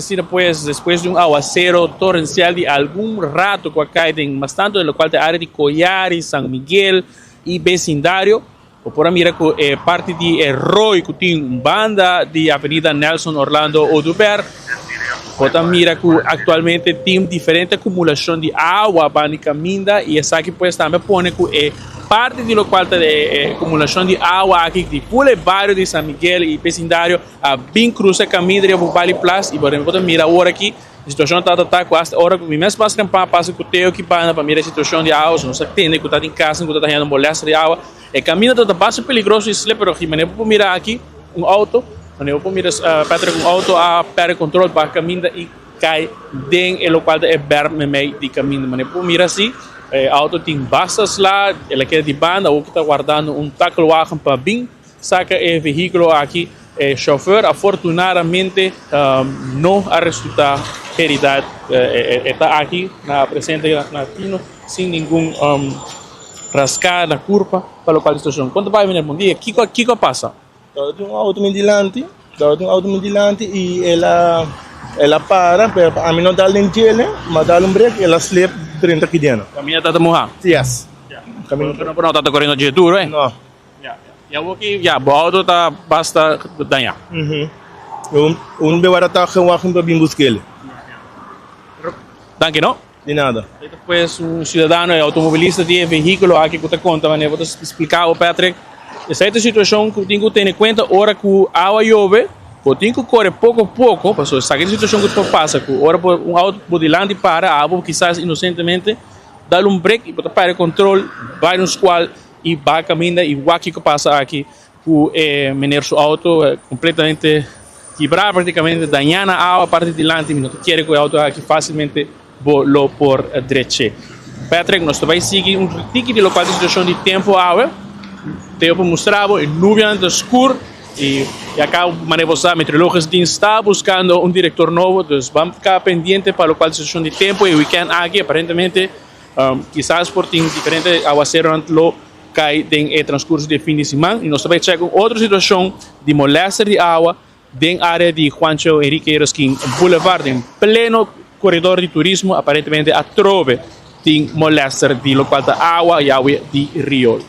decir, pues, después de un aguacero torrencial de algún rato que cae en bastante, de lo cual te área de Collares, San Miguel y vecindario, o por mira que parte de Roy, que tiene banda de Avenida Nelson Orlando Oduber, o también mira que actualmente tiene diferente acumulación de agua para el camino, y esa aquí pues también pone que parte de lo cual de acumulación de agua aquí de todo el barrio de San Miguel y vecindario a bien cruza el camino de Valley Plus, y por ejemplo mira ahora aquí a situação está quase hora que o mesmo passa com o teu que para mirar a situação de água, não se entende que está em casa, que está tendo moléstia de água, o caminho está bastante perigoso e slippery, mas maneira para mirar aqui auto, maneira para mirar Patrick auto a perde controle para caminhar e cai dentro do local é berme meio de caminho, maneira para mirar assim, auto tem bastas lá, ela quer de banda ou que está guardando tacklewagen para bem saca o veículo aqui. Chauffeur afortunadamente não a resultar herida, está aqui na presente latino sem nenhum rascar na curva para o qual estação. Quando vai vir bom dia, que passa? Tem um auto dilante e ela para, a mim não dá em gelo, mas dá break, ela slip 30 aqui dentro. Caminha está morrendo? Yes. Caminho não está correndo de duro, hein? Não. Ja, aqui, ja, o auto está basta danhar. Um bewara está com para bem buscar ele. Danke, não? De nada. Depois cidadão automobilista de veículo aqui que te conta, mas vou te explicar ao Patrick. Essa situação que tenho que ter em conta, hora que a água chove, eu tenho que correr pouco a pouco, porque essa situação que tu passa, que hora auto por delante para a água, quizás inocentemente, dá break e para para controle, vai no squal e vai caminhando e o que passa aqui o menino seu auto completamente quebrar, praticamente dañar a água a parte de delante, não quer que o auto aqui facilmente lo por direita. Patrick, nós vamos seguir tique de local de situação de tempo água, te vou mostrar o nuvem escuro e acá a meteorologos está buscando diretor novo, então vamos ficar pendiente para o local de situação de tempo e o weekend aqui aparentemente quizás por diferente aguacero lo cai em transcurso de fim de semana e nós também chegamos outra situação de moléstia de água dentro da área de Juancho Enrique Eroskin Boulevard, em pleno corredor de turismo, aparentemente a trove tem moléstia de local da água e água de rio.